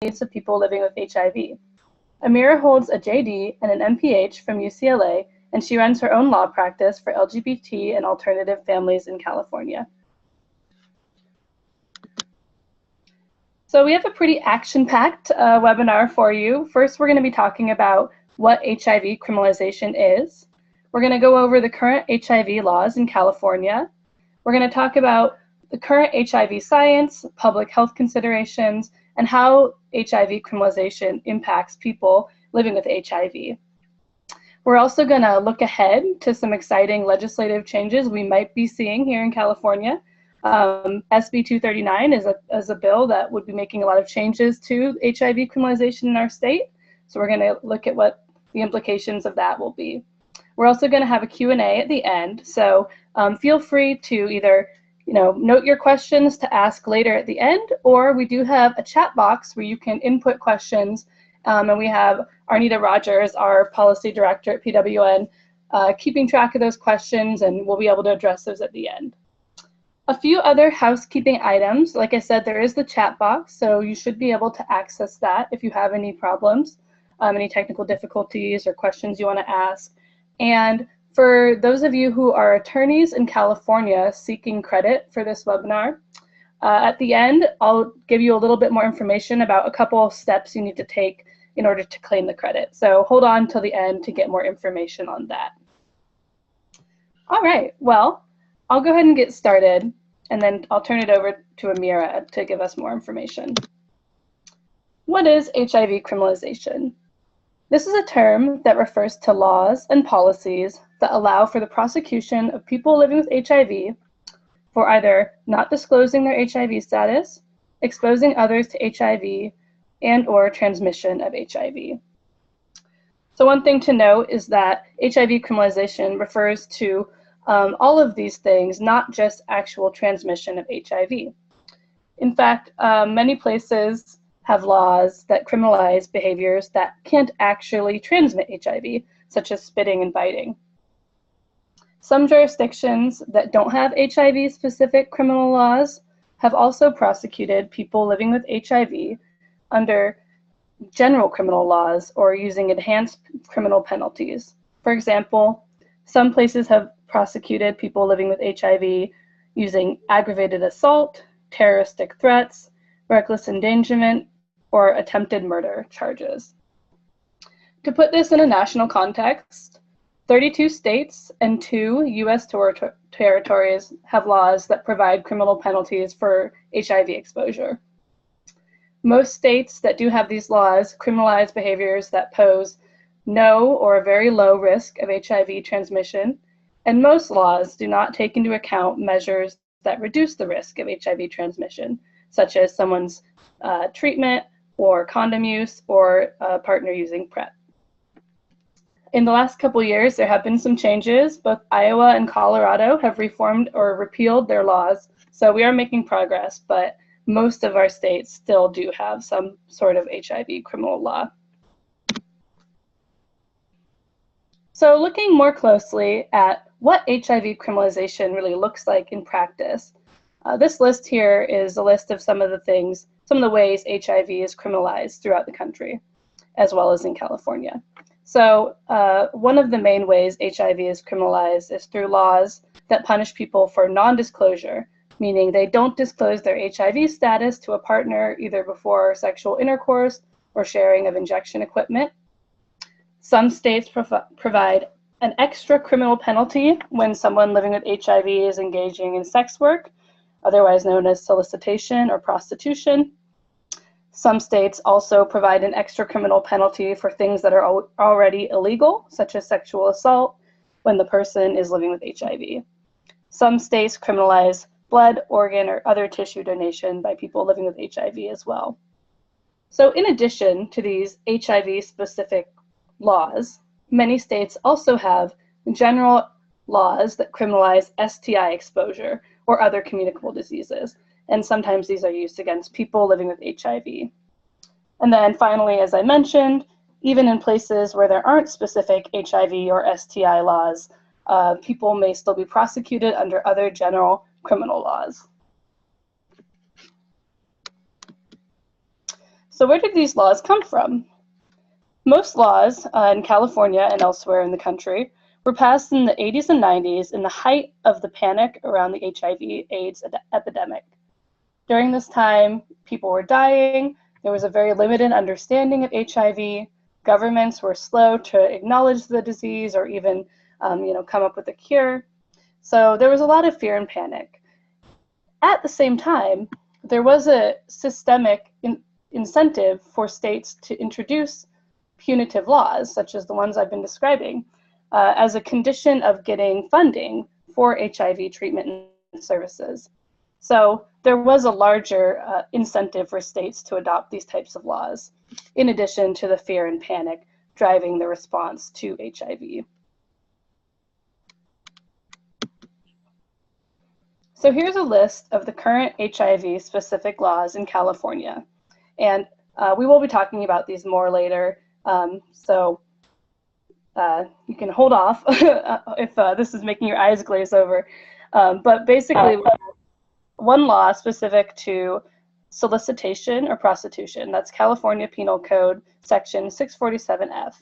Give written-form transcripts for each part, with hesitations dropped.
needs of people living with HIV. Amira holds a JD and an MPH from UCLA, and she runs her own law practice for LGBT and alternative families in California. So we have a pretty action-packed webinar for you. First, we're going to be talking about what HIV criminalization is. We're going to go over the current HIV laws in California. We're going to talk about the current HIV science, public health considerations, and how HIV criminalization impacts people living with HIV. We're also going to look ahead to some exciting legislative changes we might be seeing here in California. SB 239 is a bill that would be making a lot of changes to HIV criminalization in our state. So we're going to look at what the implications of that will be. We're also going to have a Q&A at the end. So feel free to either note your questions to ask later at the end, or we do have a chat box where you can input questions. And we have Arnita Rogers, our policy director at PWN, keeping track of those questions, and we'll be able to address those at the end. A few other housekeeping items. Like I said, there is the chat box, so you should be able to access that if you have any problems, any technical difficulties or questions you want to ask. And for those of you who are attorneys in California seeking credit for this webinar, at the end, I'll give you a little bit more information about a couple of steps you need to take in order to claim the credit. So hold on till the end to get more information on that. All right, well, I'll go ahead and get started, and then I'll turn it over to Amira to give us more information. What is HIV criminalization? This is a term that refers to laws and policies that allow for the prosecution of people living with HIV for either not disclosing their HIV status, exposing others to HIV, and/or transmission of HIV. So one thing to note is that HIV criminalization refers to all of these things, not just actual transmission of HIV. In fact, many places have laws that criminalize behaviors that can't actually transmit HIV, such as spitting and biting. Some jurisdictions that don't have HIV-specific criminal laws have also prosecuted people living with HIV under general criminal laws or using enhanced criminal penalties. For example, some places have prosecuted people living with HIV using aggravated assault, terroristic threats, reckless endangerment, or attempted murder charges. To put this in a national context, 32 states and 2 U.S. territories have laws that provide criminal penalties for HIV exposure. Most states that do have these laws criminalize behaviors that pose no or a very low risk of HIV transmission, and most laws do not take into account measures that reduce the risk of HIV transmission, such as someone's treatment or condom use or a partner using PrEP. In the last couple years, there have been some changes. Both Iowa and Colorado have reformed or repealed their laws, so we are making progress, but most of our states still do have some sort of HIV criminal law. So looking more closely at what HIV criminalization really looks like in practice, this list here is a list of some of the ways HIV is criminalized throughout the country, as well as in California. So one of the main ways HIV is criminalized is through laws that punish people for non-disclosure, meaning they don't disclose their HIV status to a partner either before sexual intercourse or sharing of injection equipment. Some states provide an extra criminal penalty when someone living with HIV is engaging in sex work, otherwise known as solicitation or prostitution. Some states also provide an extra criminal penalty for things that are already illegal, such as sexual assault, when the person is living with HIV. Some states criminalize blood, organ, or other tissue donation by people living with HIV as well. So in addition to these HIV-specific laws, many states also have general laws that criminalize STI exposure or other communicable diseases, and sometimes these are used against people living with HIV. And then finally, as I mentioned, even in places where there aren't specific HIV or STI laws, people may still be prosecuted under other general criminal laws. So where did these laws come from? Most laws in California and elsewhere in the country were passed in the 80s and 90s in the height of the panic around the HIV/AIDS epidemic. During this time, people were dying. There was a very limited understanding of HIV. Governments were slow to acknowledge the disease or even come up with a cure. So there was a lot of fear and panic. At the same time, there was a systemic incentive for states to introduce punitive laws, such as the ones I've been describing, as a condition of getting funding for HIV treatment and services. So there was a larger incentive for states to adopt these types of laws, in addition to the fear and panic driving the response to HIV. So here's a list of the current HIV-specific laws in California. And we will be talking about these more later, so you can hold off if this is making your eyes glaze over. But basically, one law specific to solicitation or prostitution. That's California Penal Code Section 647F.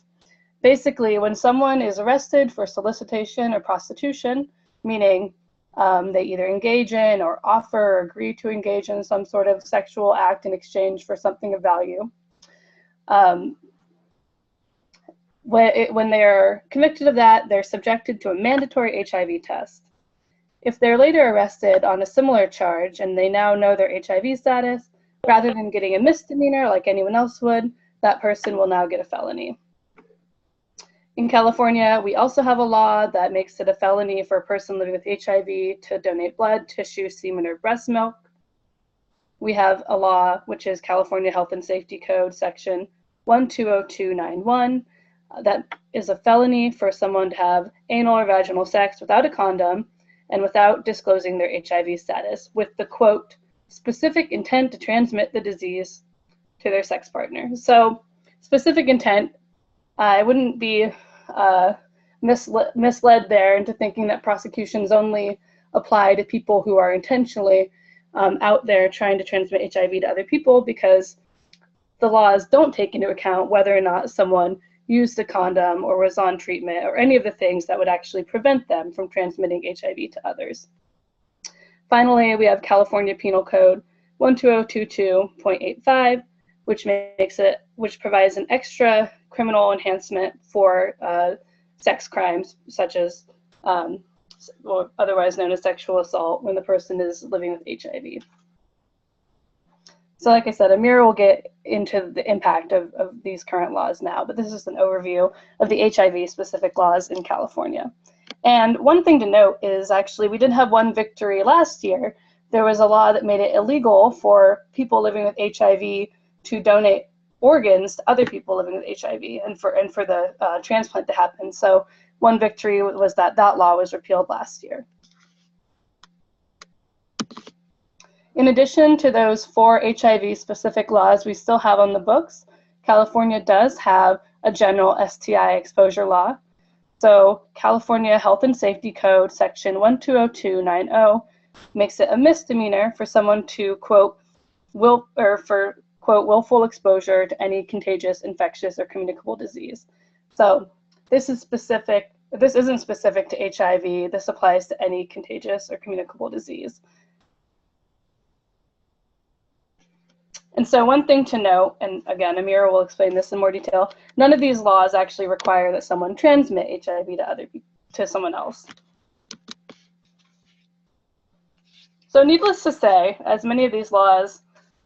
Basically, when someone is arrested for solicitation or prostitution, meaning they either engage in or offer or agree to engage in some sort of sexual act in exchange for something of value, when they're convicted of that, they're subjected to a mandatory HIV test. If they're later arrested on a similar charge and they now know their HIV status, rather than getting a misdemeanor like anyone else would, that person will now get a felony. In California, we also have a law that makes it a felony for a person living with HIV to donate blood, tissue, semen, or breast milk. We have a law, which is California Health and Safety Code, Section 120291, that is a felony for someone to have anal or vaginal sex without a condom and without disclosing their HIV status, with the, quote, specific intent to transmit the disease to their sex partner. So specific intent, I wouldn't be misled there into thinking that prosecutions only apply to people who are intentionally out there trying to transmit HIV to other people, because the laws don't take into account whether or not someone used a condom or was on treatment or any of the things that would actually prevent them from transmitting HIV to others. Finally, we have California Penal Code 12022.85, which provides an extra criminal enhancement for sex crimes, such as or otherwise known as sexual assault, when the person is living with HIV. So like I said, Amira will get into the impact of these current laws now, but this is an overview of the HIV-specific laws in California. And one thing to note is actually we did have one victory last year. There was a law that made it illegal for people living with HIV to donate organs to other people living with HIV and for the transplant to happen. So one victory was that law was repealed last year. In addition to those 4 HIV-specific laws we still have on the books, California does have a general STI exposure law. So California Health and Safety Code Section 120290 makes it a misdemeanor for someone to, quote, willful exposure to any contagious, infectious, or communicable disease. So this isn't specific to HIV. This applies to any contagious or communicable disease. And so one thing to note, and again, Amira will explain this in more detail, none of these laws actually require that someone transmit HIV to someone else. So needless to say, as many of these laws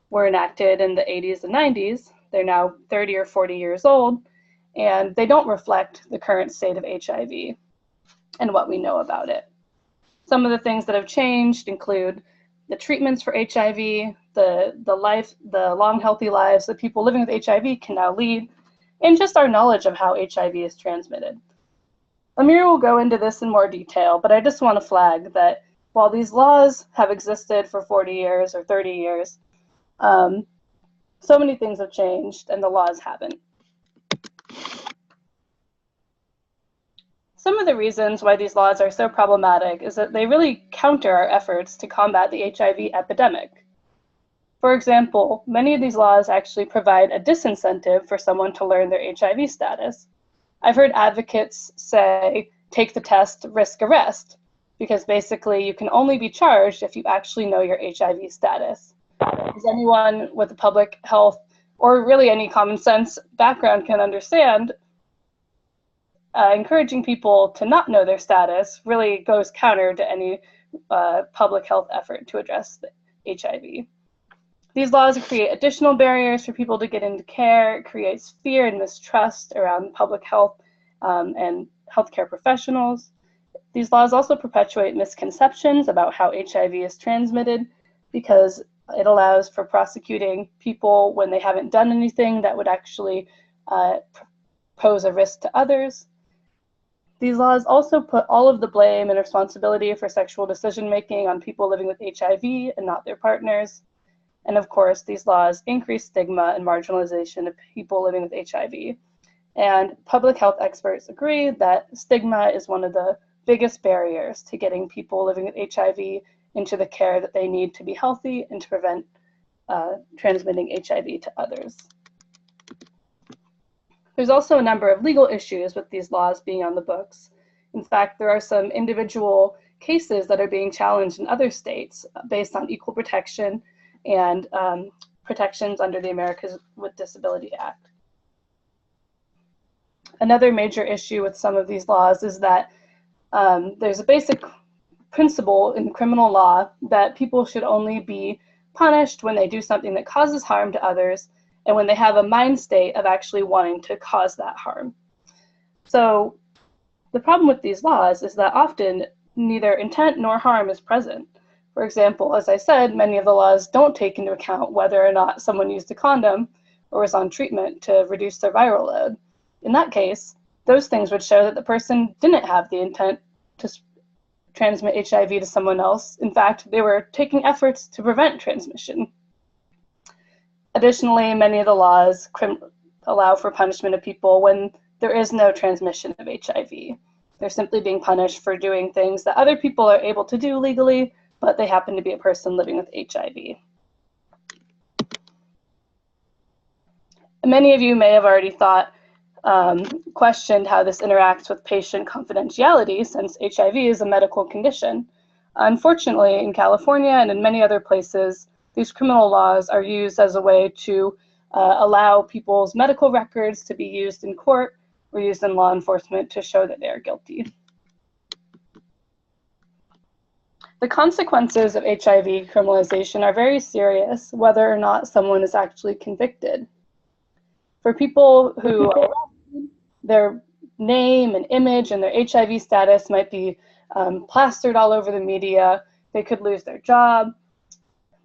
were enacted in the 80s and 90s, they're now 30 or 40 years old, and they don't reflect the current state of HIV and what we know about it. Some of the things that have changed include the treatments for HIV, the long, healthy lives that people living with HIV can now lead, and just our knowledge of how HIV is transmitted. Amir will go into this in more detail, but I just want to flag that while these laws have existed for 40 years or 30 years, so many things have changed and the laws haven't. Some of the reasons why these laws are so problematic is that they really counter our efforts to combat the HIV epidemic. For example, many of these laws actually provide a disincentive for someone to learn their HIV status. I've heard advocates say, take the test, risk arrest, because basically you can only be charged if you actually know your HIV status. As anyone with a public health or really any common sense background can understand, encouraging people to not know their status really goes counter to any public health effort to address HIV. These laws create additional barriers for people to get into care. It creates fear and mistrust around public health and healthcare professionals. These laws also perpetuate misconceptions about how HIV is transmitted because it allows for prosecuting people when they haven't done anything that would actually pose a risk to others. These laws also put all of the blame and responsibility for sexual decision-making on people living with HIV and not their partners. And of course, these laws increase stigma and marginalization of people living with HIV. And public health experts agree that stigma is one of the biggest barriers to getting people living with HIV into the care that they need to be healthy and to prevent transmitting HIV to others. There's also a number of legal issues with these laws being on the books. In fact, there are some individual cases that are being challenged in other states based on equal protection and protections under the Americans with Disability Act. Another major issue with some of these laws is that there's a basic principle in criminal law that people should only be punished when they do something that causes harm to others and when they have a mind state of actually wanting to cause that harm. So the problem with these laws is that often neither intent nor harm is present. For example, as I said, many of the laws don't take into account whether or not someone used a condom or was on treatment to reduce their viral load. In that case, those things would show that the person didn't have the intent to transmit HIV to someone else. In fact, they were taking efforts to prevent transmission. Additionally, many of the laws allow for punishment of people when there is no transmission of HIV. They're simply being punished for doing things that other people are able to do legally, but they happen to be a person living with HIV. Many of you may have already questioned how this interacts with patient confidentiality, since HIV is a medical condition. Unfortunately, in California and in many other places, these criminal laws are used as a way to allow people's medical records to be used in court or used in law enforcement to show that they are guilty. The consequences of HIV criminalization are very serious, whether or not someone is actually convicted. For people who are arrested, their name and image and their HIV status might be plastered all over the media. They could lose their job.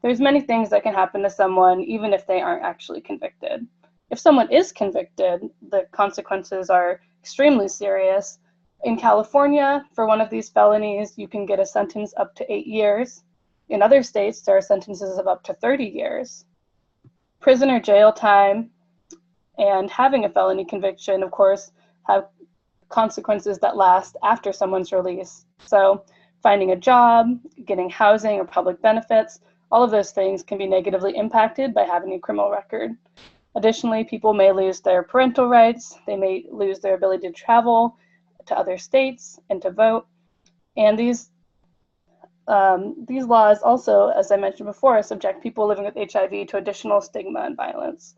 There's many things that can happen to someone even if they aren't actually convicted. If someone is convicted, the consequences are extremely serious. In California, for one of these felonies, you can get a sentence up to 8 years. In other states, there are sentences of up to 30 years. Prison or jail time and having a felony conviction, of course, have consequences that last after someone's release. So finding a job, getting housing or public benefits, all of those things can be negatively impacted by having a criminal record. Additionally, people may lose their parental rights. They may lose their ability to travel to other states and to vote. And these laws also, as I mentioned before, subject people living with HIV to additional stigma and violence.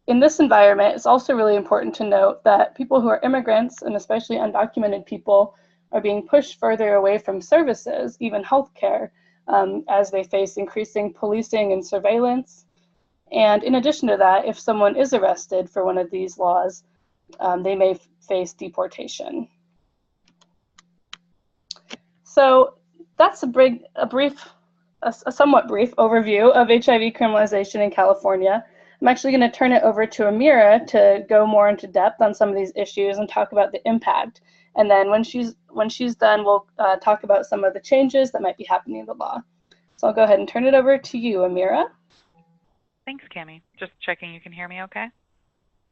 In this environment, it's also really important to note that people who are immigrants, and especially undocumented people, are being pushed further away from services, even healthcare, as they face increasing policing and surveillance. And in addition to that, if someone is arrested for one of these laws, they may face deportation. So that's a somewhat brief overview of HIV criminalization in California. I'm actually going to turn it over to Amira to go more into depth on some of these issues and talk about the impact. And then when she's done, we'll talk about some of the changes that might be happening in the law. So I'll go ahead and turn it over to you, Amira. Thanks, Cami. Just checking you can hear me okay?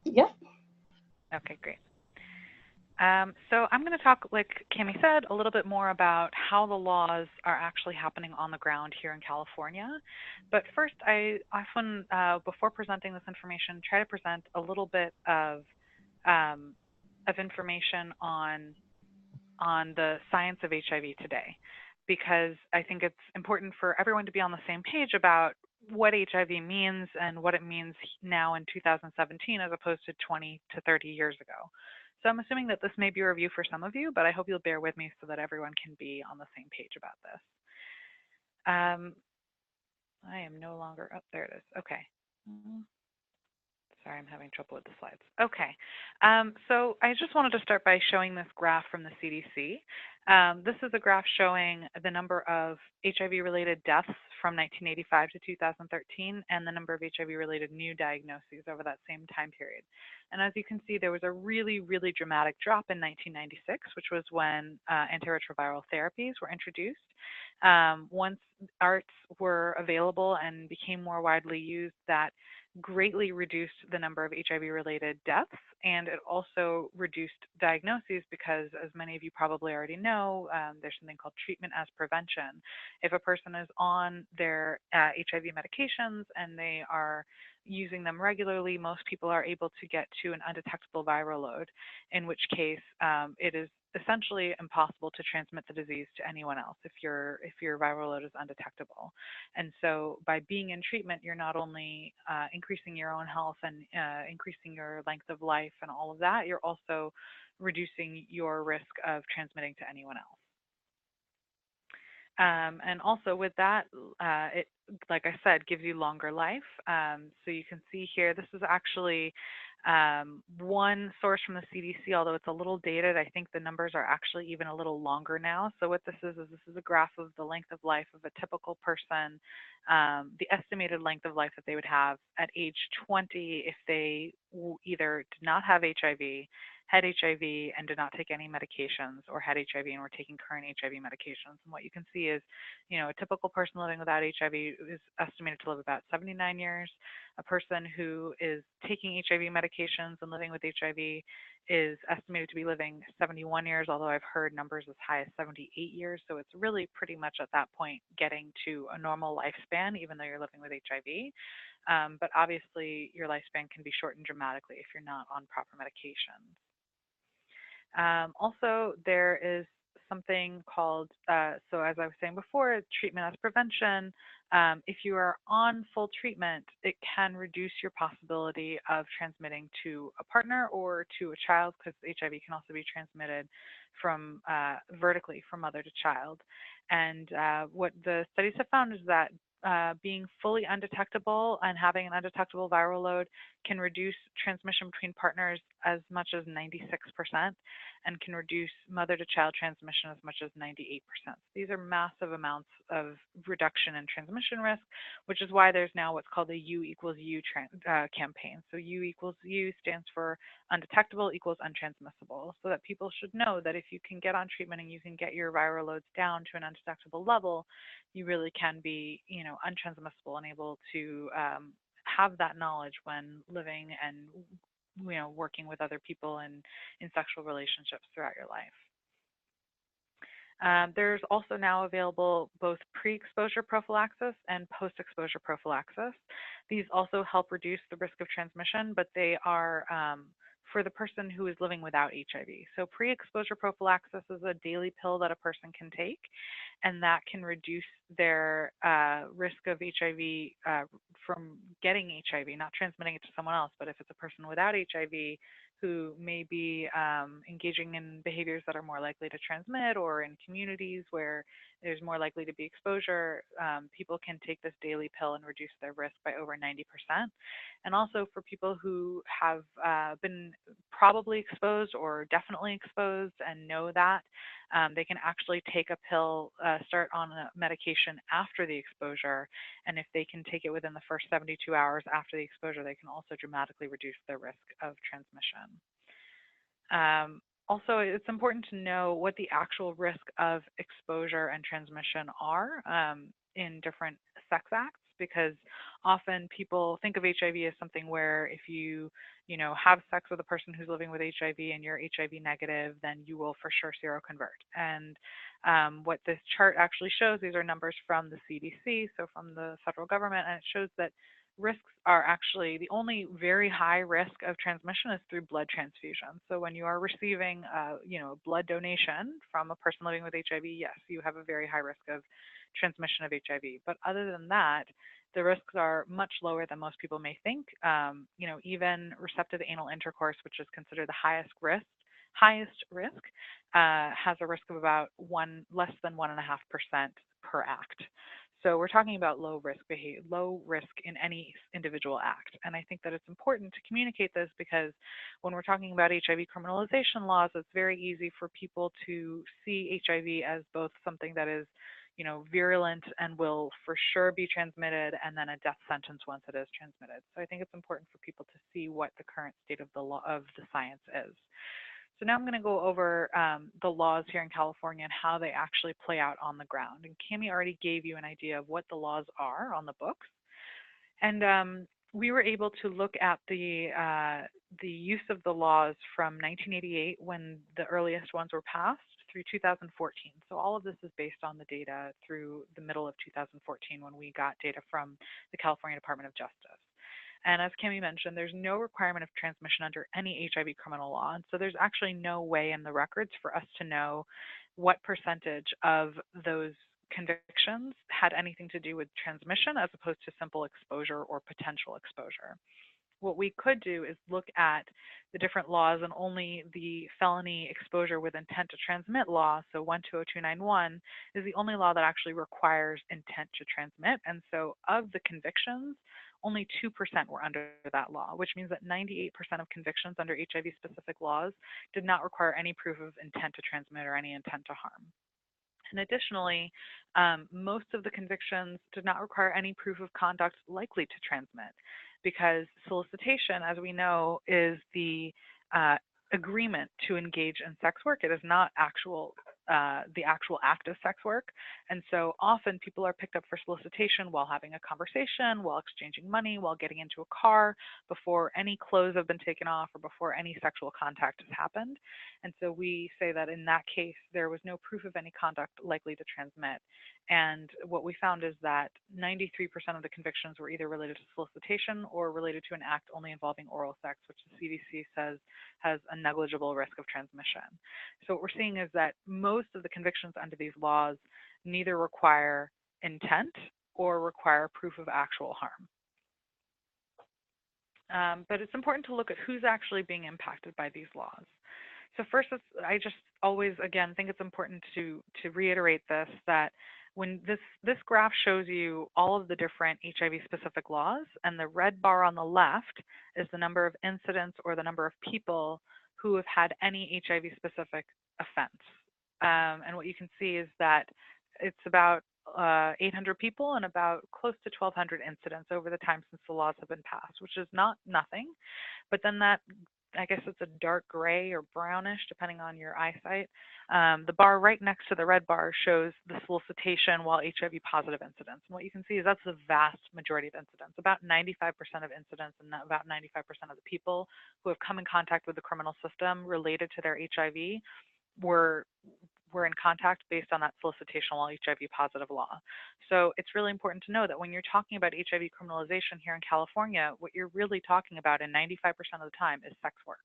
Yep. Okay, great. So I'm going to talk, like Cami said, a little bit more about how the laws are actually happening on the ground here in California. But first, I often, before presenting this information, try to present a little bit um, of information on the science of HIV today, because I think it's important for everyone to be on the same page about what HIV means and what it means now in 2017 as opposed to 20 to 30 years ago. So I'm assuming that this may be a review for some of you, but I hope you'll bear with me so that everyone can be on the same page about this. I am no longer up. There it is. Okay. Sorry, I'm having trouble with the slides. Okay. So I just wanted to start by showing this graph from the CDC. This is a graph showing the number of HIV-related deaths from 1985 to 2013 and the number of HIV-related new diagnoses over that same time period. And as you can see, there was a really, really dramatic drop in 1996, which was when antiretroviral therapies were introduced. Once ARTs were available and became more widely used, that greatly reduced the number of HIV-related deaths, and it also reduced diagnoses because, as many of you probably already know, there's something called treatment as prevention. If a person is on their HIV medications and they are using them regularly, most people are able to get to an undetectable viral load, in which case it is essentially impossible to transmit the disease to anyone else if your viral load is undetectable. And so by being in treatment, you're not only increasing your own health and increasing your length of life and all of that, you're also reducing your risk of transmitting to anyone else. And also with that, it, like I said, gives you longer life. So you can see here, this is actually one source from the CDC, although it's a little dated. I think the numbers are actually even a little longer now. So what this is a graph of the length of life of a typical person, the estimated length of life that they would have at age 20 if they either did not have HIV, had HIV and did not take any medications, or had HIV and were taking current HIV medications. And what you can see is, a typical person living without HIV is estimated to live about 79 years. A person who is taking HIV medications and living with HIV is estimated to be living 71 years, although I've heard numbers as high as 78 years. So it's really pretty much at that point getting to a normal lifespan, even though you're living with HIV. But obviously, your lifespan can be shortened dramatically if you're not on proper medications. Also, there is something called, so as I was saying before, treatment as prevention. If you are on full treatment, it can reduce your possibility of transmitting to a partner or to a child, because HIV can also be transmitted from vertically from mother to child. And what the studies have found is that being fully undetectable and having an undetectable viral load can reduce transmission between partners as much as 96% and can reduce mother to child transmission as much as 98%. These are massive amounts of reduction in transmission risk, which is why there's now what's called the U equals U campaign. So U equals U stands for undetectable equals untransmissible, so that people should know that if you can get on treatment and you can get your viral loads down to an undetectable level, you really can be, untransmissible and able to have that knowledge when living and working with other people and in sexual relationships throughout your life. There's also now available both pre-exposure prophylaxis and post-exposure prophylaxis. These also help reduce the risk of transmission, but they are for the person who is living without HIV. So pre-exposure prophylaxis is a daily pill that a person can take, and that can reduce their risk of HIV from getting HIV, not transmitting it to someone else. But if it's a person without HIV who may be engaging in behaviors that are more likely to transmit, or in communities where there's more likely to be exposure, people can take this daily pill and reduce their risk by over 90%. And also for people who have been probably exposed or definitely exposed and know that, they can actually take a pill, start on a medication after the exposure, and if they can take it within the first 72 hours after the exposure, they can also dramatically reduce their risk of transmission. Also, it's important to know what the actual risk of exposure and transmission are in different sex acts, because often people think of HIV as something where if have sex with a person who's living with HIV and you're HIV negative, then you will for sure seroconvert. And what this chart actually shows, these are numbers from the CDC, so from the federal government, and it shows that risks are actually the only very high risk of transmission is through blood transfusion. So when you are receiving, blood donation from a person living with HIV, yes, you have a very high risk of transmission of HIV. But other than that, the risks are much lower than most people may think. Even receptive anal intercourse, which is considered the highest risk, has a risk of about less than 1.5% per act. So we're talking about low risk in any individual act. And I think that it's important to communicate this because when we're talking about HIV criminalization laws, it's very easy for people to see HIV as both something that is virulent and will for sure be transmitted, and then a death sentence once it is transmitted. So I think it's important for people to see what the current state of the science is. So now I'm going to go over the laws here in California and how they actually play out on the ground. And Cami already gave you an idea of what the laws are on the books. And we were able to look at the use of the laws from 1988, when the earliest ones were passed, through 2014. So all of this is based on the data through the middle of 2014, when we got data from the California Department of Justice. And as Cami mentioned, there's no requirement of transmission under any HIV criminal law. And so there's actually no way in the records for us to know what percentage of those convictions had anything to do with transmission as opposed to simple exposure or potential exposure. What we could do is look at the different laws, and only the felony exposure with intent to transmit law, so 120291, is the only law that actually requires intent to transmit. And so of the convictions, only 2% were under that law, which means that 98% of convictions under HIV-specific laws did not require any proof of intent to transmit or any intent to harm. And additionally, most of the convictions did not require any proof of conduct likely to transmit, because solicitation, as we know, is the agreement to engage in sex work. It is not the actual act of sex work. And so often people are picked up for solicitation while having a conversation, while exchanging money, while getting into a car, before any clothes have been taken off or before any sexual contact has happened. And so we say that in that case, there was no proof of any conduct likely to transmit. And what we found is that 93% of the convictions were either related to solicitation or related to an act only involving oral sex, which the CDC says has a negligible risk of transmission. So what we're seeing is that most of the convictions under these laws neither require intent or require proof of actual harm. But it's important to look at who's actually being impacted by these laws. So first, I just always, again, think it's important to reiterate this, that when this graph shows you all of the different HIV-specific laws, and the red bar on the left is the number of incidents or the number of people who have had any HIV-specific offense. And what you can see is that it's about 800 people and about close to 1,200 incidents over the time since the laws have been passed, which is not nothing. But then that, I guess it's a dark gray or brownish, depending on your eyesight. The bar right next to the red bar shows the solicitation while HIV positive incidents. And what you can see is that's the vast majority of incidents. About 95% of incidents and about 95% of the people who have come in contact with the criminal system related to their HIV were in contact based on that solicitation while HIV positive law. So it's really important to know that when you're talking about HIV criminalization here in California, what you're really talking about in 95% of the time is sex work.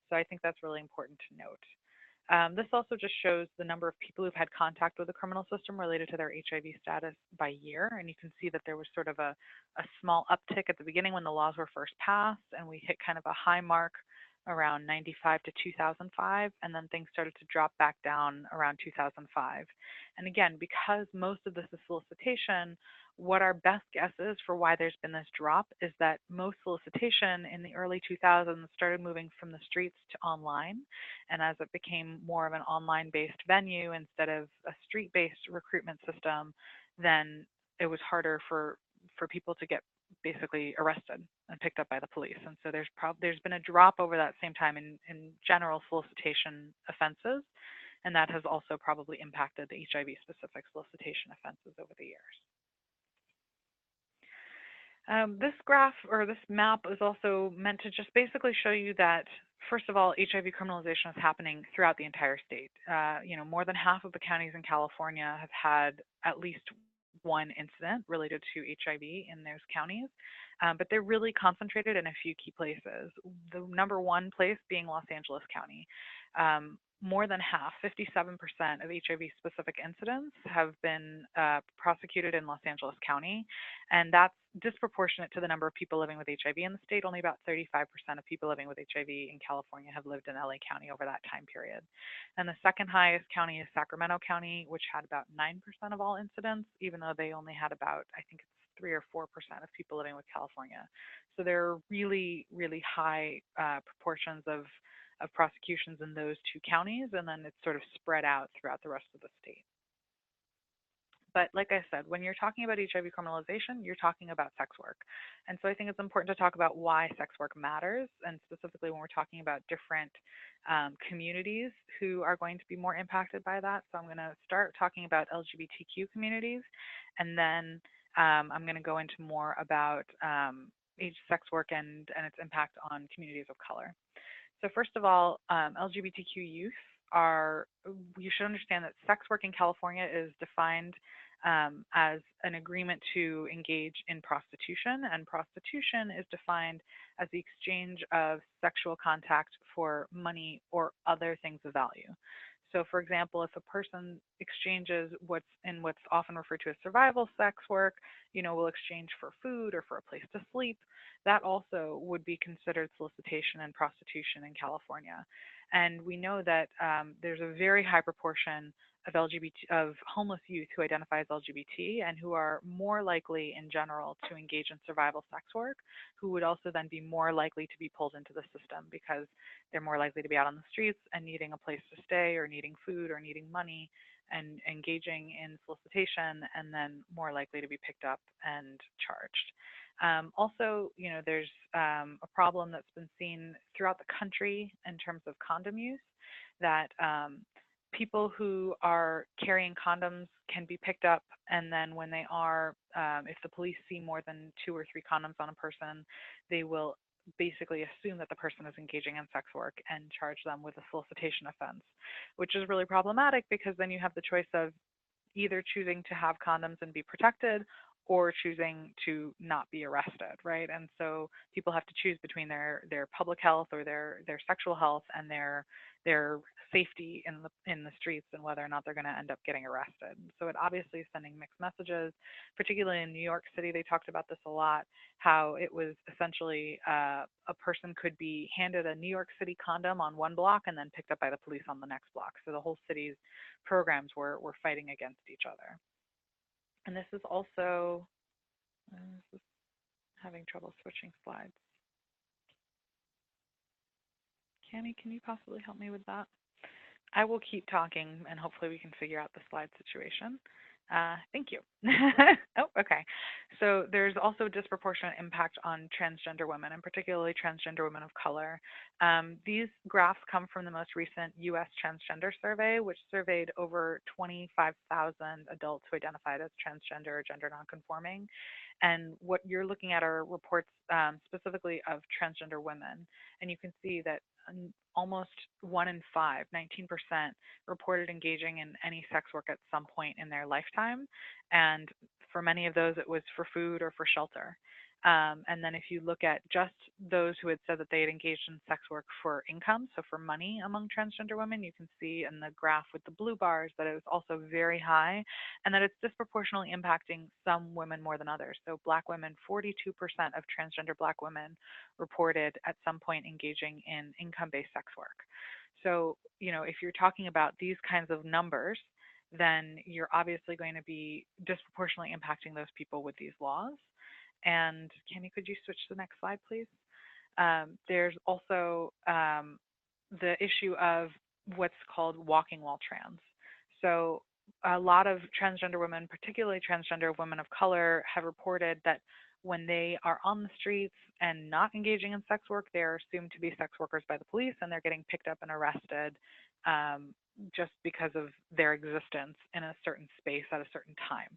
So I think that's really important to note. This also just shows the number of people who've had contact with the criminal system related to their HIV status by year. And you can see that there was sort of a small uptick at the beginning when the laws were first passed, and we hit kind of a high mark around 95 to 2005, and then things started to drop back down around 2005. And again, because most of this is solicitation, what our best guess is for why there's been this drop is that most solicitation in the early 2000s started moving from the streets to online. And as it became more of an online-based venue instead of a street-based recruitment system, then it was harder for people to get basically arrested and picked up by the police. And so there's been a drop over that same time in general solicitation offenses, and that has also probably impacted the HIV-specific solicitation offenses over the years. This graph or this map is also meant to just basically show you that, first of all, HIV criminalization is happening throughout the entire state. More than half of the counties in California have had at least one incident related to HIV in those counties, but they're really concentrated in a few key places. The number one place being Los Angeles County. More than half, 57% of HIV-specific incidents have been prosecuted in Los Angeles County, and that's disproportionate to the number of people living with HIV in the state. Only about 35% of people living with HIV in California have lived in LA County over that time period. And the second highest county is Sacramento County, which had about 9% of all incidents, even though they only had about, I think it's 3 or 4% of people living with California. So there are really, really high proportions of prosecutions in those two counties, and then it's sort of spread out throughout the rest of the state. But like I said, when you're talking about HIV criminalization, you're talking about sex work. And so I think it's important to talk about why sex work matters, and specifically when we're talking about different communities who are going to be more impacted by that. So I'm going to start talking about LGBTQ communities, and then I'm going to go into more about sex work and its impact on communities of color. So first of all, LGBTQ youth are, you should understand that sex work in California is defined as an agreement to engage in prostitution, and prostitution is defined as the exchange of sexual contact for money or other things of value. So, for example, if a person exchanges what's often referred to as survival sex work, will exchange for food or for a place to sleep, that also would be considered solicitation and prostitution in California. And we know that there's a very high proportion of homeless youth who identify as LGBT and who are more likely in general to engage in survival sex work, who would also then be more likely to be pulled into the system because they're more likely to be out on the streets and needing a place to stay or needing food or needing money and engaging in solicitation, and then more likely to be picked up and charged. Also, there's a problem that's been seen throughout the country in terms of condom use, that people who are carrying condoms can be picked up, and then when they are, if the police see more than 2 or 3 condoms on a person, they will basically assume that the person is engaging in sex work and charge them with a solicitation offense, which is really problematic because then you have the choice of either choosing to have condoms and be protected or choosing to not be arrested, right? And so people have to choose between their public health or their sexual health and their safety in the streets and whether or not they're going to end up getting arrested. So it obviously is sending mixed messages. Particularly in New York City, they talked about this a lot, how it was essentially a person could be handed a New York City condom on one block and then picked up by the police on the next block. So the whole city's programs were fighting against each other. And this is also, this is having trouble switching slides. Cami, can you possibly help me with that? I will keep talking and hopefully we can figure out the slide situation. Thank you. Oh, okay. So there's also disproportionate impact on transgender women, and particularly transgender women of color. These graphs come from the most recent U.S. Transgender survey, which surveyed over 25,000 adults who identified as transgender or gender nonconforming. And what you're looking at are reports specifically of transgender women. And you can see that almost 1 in 5, 19%, reported engaging in any sex work at some point in their lifetime. And for many of those, it was for food or for shelter. And then if you look at just those who had said that they had engaged in sex work for income, so for money among transgender women, you can see in the graph with the blue bars that it was also very high and that it's disproportionately impacting some women more than others. So Black women, 42% of transgender Black women reported at some point engaging in income-based sex work. So, if you're talking about these kinds of numbers, then you're obviously going to be disproportionately impacting those people with these laws. And Cami, could you switch to the next slide, please? There's also the issue of what's called walking while trans. So a lot of transgender women, particularly transgender women of color, have reported that when they are on the streets and not engaging in sex work, they are assumed to be sex workers by the police, and they're getting picked up and arrested just because of their existence in a certain space at a certain time.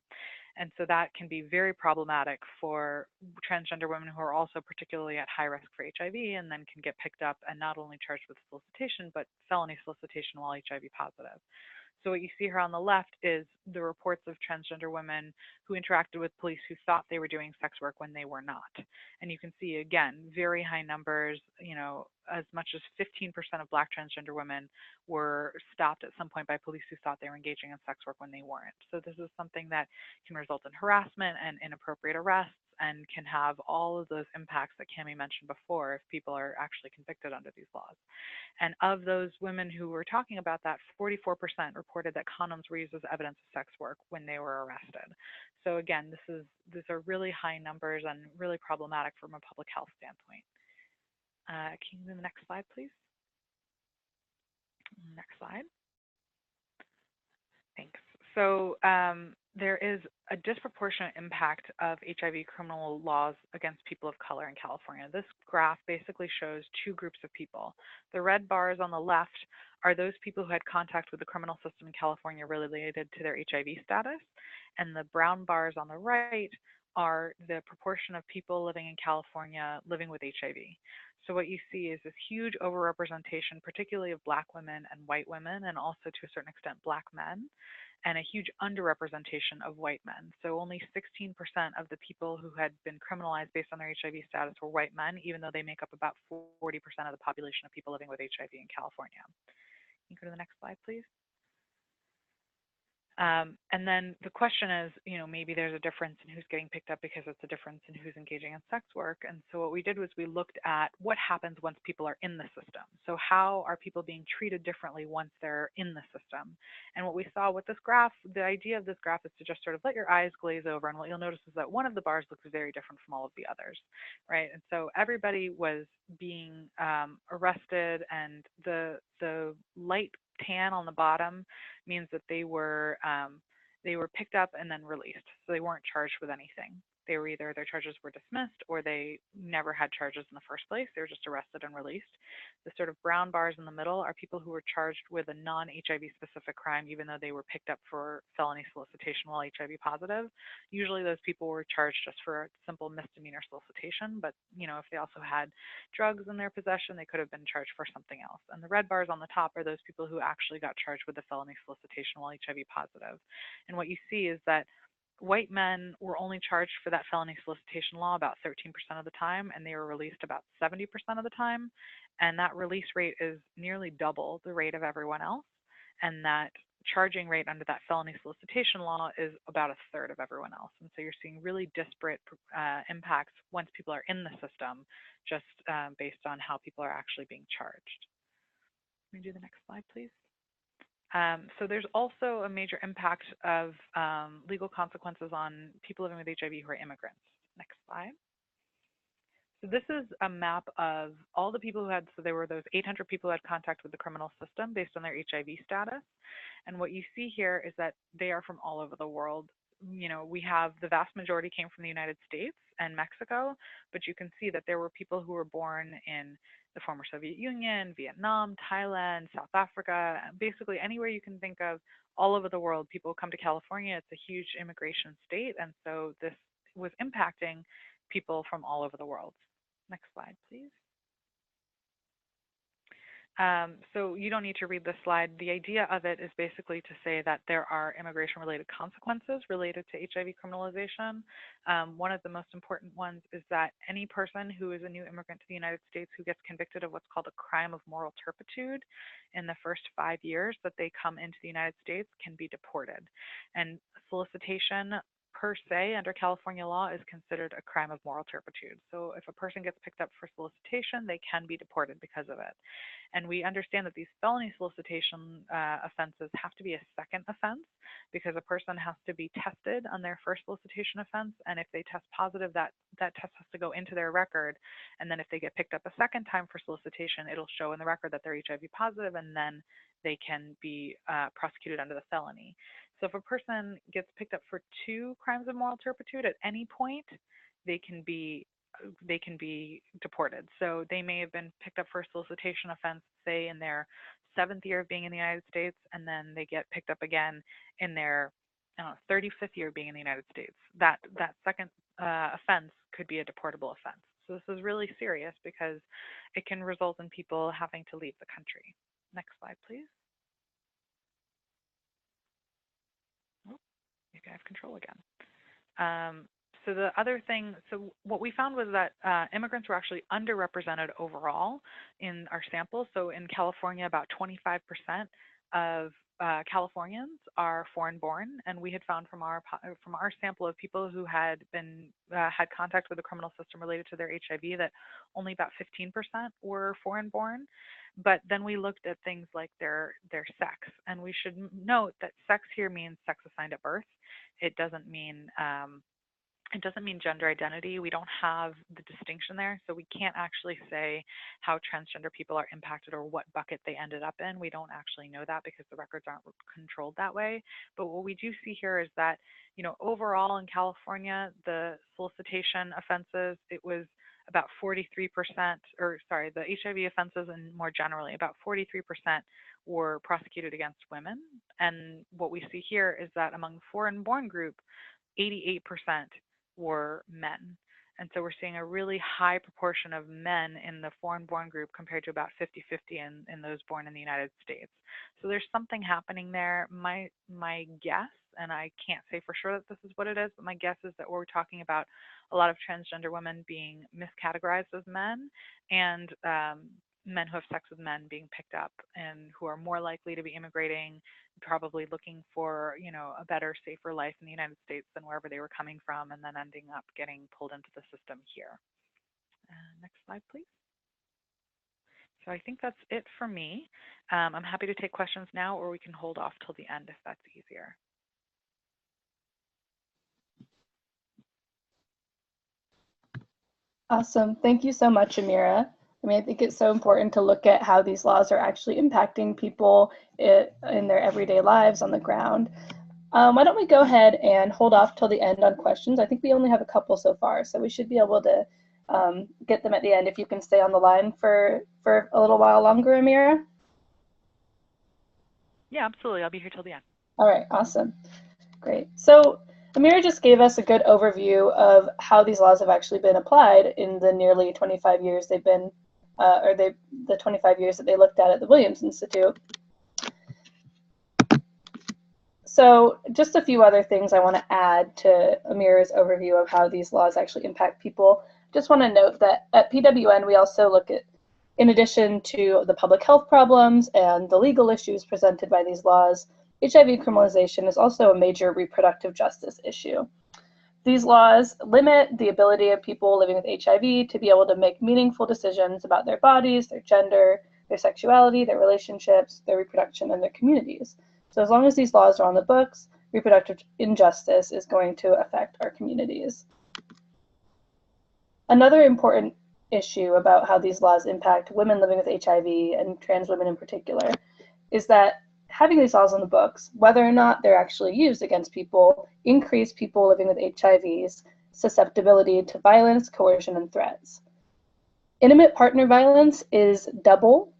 And so that can be very problematic for transgender women who are also particularly at high risk for HIV and then can get picked up and not only charged with solicitation, but felony solicitation while HIV positive. So what you see here on the left is the reports of transgender women who interacted with police who thought they were doing sex work when they were not. And you can see, again, very high numbers, as much as 15% of Black transgender women were stopped at some point by police who thought they were engaging in sex work when they weren't. So this is something that can result in harassment and inappropriate arrests and can have all of those impacts that Cami mentioned before if people are actually convicted under these laws. And of those women who were talking about that, 44% reported that condoms were used as evidence of sex work when they were arrested. So again, these are really high numbers and really problematic from a public health standpoint. Can you move the next slide, please? Next slide. Thanks. So there is a disproportionate impact of HIV criminal laws against people of color in California. This graph basically shows two groups of people. The red bars on the left are those people who had contact with the criminal system in California related to their HIV status, and the brown bars on the right are the proportion of people living in California living with HIV. So what you see is this huge overrepresentation, particularly of Black women and white women, and also to a certain extent Black men, and a huge underrepresentation of white men. So only 16% of the people who had been criminalized based on their HIV status were white men, even though they make up about 40% of the population of people living with HIV in California. Can you go to the next slide, please? And then the question is, maybe there's a difference in who's getting picked up because it's a difference in who's engaging in sex work. And so what we did was we looked at what happens once people are in the system. So how are people being treated differently once they're in the system? And what we saw with this graph, the idea of this graph is to just sort of let your eyes glaze over. And what you'll notice is that one of the bars looks very different from all of the others, right? And so everybody was being arrested, and the light tan on the bottom means that they were picked up and then released. So they weren't charged with anything. They were either their charges were dismissed or they never had charges in the first place. They were just arrested and released. The sort of brown bars in the middle are people who were charged with a non-HIV specific crime, even though they were picked up for felony solicitation while HIV positive. Usually those people were charged just for a simple misdemeanor solicitation, but if they also had drugs in their possession, they could have been charged for something else. And the red bars on the top are those people who actually got charged with the felony solicitation while HIV positive. And what you see is that white men were only charged for that felony solicitation law about 13% of the time, and they were released about 70% of the time. And that release rate is nearly double the rate of everyone else. And that charging rate under that felony solicitation law is about a third of everyone else. And so you're seeing really disparate impacts once people are in the system, just based on how people are actually being charged. Can we do the next slide, please? So there's also a major impact of legal consequences on people living with HIV who are immigrants. Next slide. So this is a map of all the people who had, so there were those 800 people who had contact with the criminal system based on their HIV status. And what you see here is that they are from all over the world. We have the vast majority came from the United States and Mexico, but you can see that there were people who were born in the former Soviet Union, Vietnam, Thailand, South Africa, basically anywhere you can think of, all over the world, people come to California. It's a huge immigration state, and so this was impacting people from all over the world. Next slide, please. So you don't need to read this slide. The idea of it is basically to say that there are immigration-related consequences related to HIV criminalization. One of the most important ones is that any person who is a new immigrant to the United States who gets convicted of what's called a crime of moral turpitude in the first 5 years that they come into the United States can be deported. And solicitation per se under California law is considered a crime of moral turpitude. So if a person gets picked up for solicitation, they can be deported because of it. And we understand that these felony solicitation offenses have to be a second offense because a person has to be tested on their first solicitation offense. And if they test positive, that test has to go into their record. And then if they get picked up a second time for solicitation, it'll show in the record that they're HIV positive, and then they can be prosecuted under the felony. So if a person gets picked up for 2 crimes of moral turpitude at any point, they can be deported. So they may have been picked up for a solicitation offense, say in their 7th year of being in the United States, and then they get picked up again in their 35th year being in the United States, that second offense could be a deportable offense. So this is really serious because it can result in people having to leave the country. Next slide, please. Oh, maybe I have control again. So the other thing, so what we found was that immigrants were actually underrepresented overall in our sample. So in California, about 25% of Californians are foreign-born, and we had found from our sample of people who had been had contact with the criminal system related to their HIV that only about 15% were foreign-born. But then we looked at things like their sex, and we should note that sex here means sex assigned at birth. It doesn't mean gender identity. We don't have the distinction there, so we can't actually say how transgender people are impacted or what bucket they ended up in. We don't actually know that because the records aren't controlled that way. But what we do see here is that, overall in California, the solicitation offenses, it was about 43%, the HIV offenses and more generally, about 43% were prosecuted against women. And what we see here is that among the foreign-born group, 88% were men. And so we're seeing a really high proportion of men in the foreign-born group compared to about 50-50 in those born in the United States. So there's something happening there. My guess, and I can't say for sure that this is what it is, but my guess is that we're talking about a lot of transgender women being miscategorized as men, and men who have sex with men being picked up and who are more likely to be immigrating, probably looking for, a better, safer life in the United States than wherever they were coming from, and then ending up getting pulled into the system here. Next slide, please. So I think that's it for me. I'm happy to take questions now, or we can hold off till the end if that's easier. Awesome. Thank you so much, Amira. I think it's so important to look at how these laws are actually impacting people in their everyday lives on the ground. Why don't we go ahead and hold off till the end on questions? I think we only have a couple so far, so we should be able to get them at the end if you can stay on the line for a little while longer, Amira. Yeah, absolutely. I'll be here till the end. All right, awesome. Great. So Amira just gave us a good overview of how these laws have actually been applied in the nearly 25 years they've been, the 25 years that they looked at the Williams Institute. So just a few other things I want to add to Amira's overview of how these laws actually impact people. Just want to note that at PWN, we also look at, in addition to the public health problems and the legal issues presented by these laws, HIV criminalization is also a major reproductive justice issue. These laws limit the ability of people living with HIV to be able to make meaningful decisions about their bodies, their gender, their sexuality, their relationships, their reproduction, and their communities. So as long as these laws are on the books, reproductive injustice is going to affect our communities. Another important issue about how these laws impact women living with HIV, and trans women in particular, is that having these laws on the books, whether or not they're actually used against people, increase people living with HIV's susceptibility to violence, coercion, and threats. Intimate partner violence is double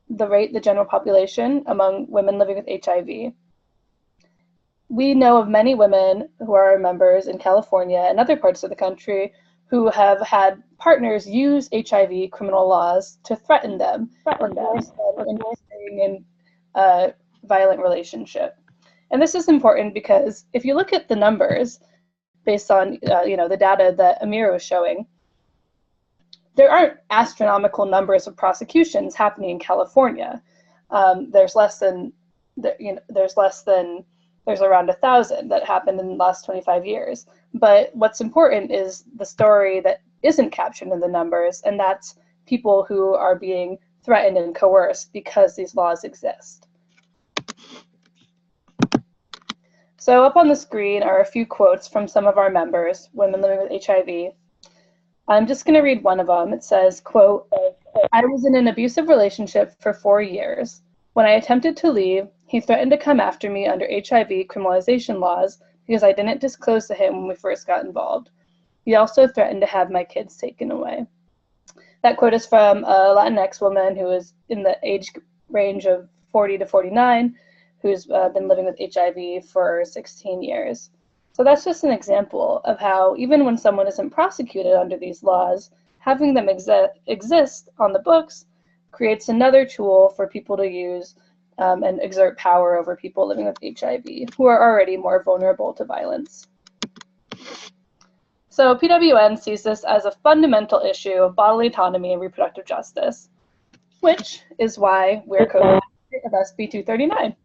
the general population among women living with HIV. We know of many women who are our members in California and other parts of the country who have had partners use HIV criminal laws to threaten them or force them into staying in a violent relationship. And this is important because if you look at the numbers based on the data that Amira was showing, there aren't astronomical numbers of prosecutions happening in California. There's around 1,000 that happened in the last 25 years. But what's important is the story that isn't captured in the numbers, and that's people who are being threatened and coerced because these laws exist. So up on the screen are a few quotes from some of our members, women living with HIV. I'm just going to read one of them. It says, quote, "I was in an abusive relationship for 4 years. When I attempted to leave, he threatened to come after me under HIV criminalization laws because I didn't disclose to him when we first got involved. He also threatened to have my kids taken away." That quote is from a Latinx woman who is in the age range of 40 to 49, who's been living with HIV for 16 years. So that's just an example of how even when someone isn't prosecuted under these laws, having them exist on the books creates another tool for people to use and exert power over people living with HIV who are already more vulnerable to violence. So PWN sees this as a fundamental issue of bodily autonomy and reproductive justice, which is why we're co-authors of SB 239.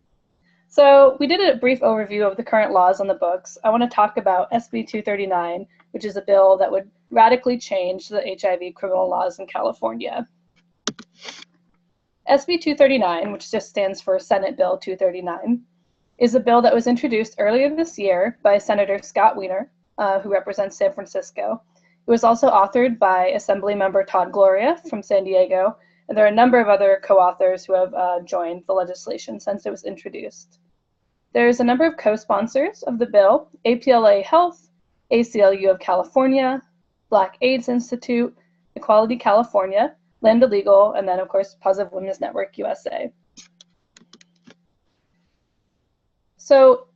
So we did a brief overview of the current laws on the books. I want to talk about SB 239, which is a bill that would radically change the HIV criminal laws in California. SB 239, which just stands for Senate Bill 239, is a bill that was introduced earlier this year by Senator Scott Wiener, who represents San Francisco. It was also authored by Assemblymember Todd Gloria from San Diego, and there are a number of other co-authors who have joined the legislation since it was introduced. There's a number of co-sponsors of the bill: APLA Health, ACLU of California, Black AIDS Institute, Equality California, Land Illegal, and then of course Positive Women's Network USA. So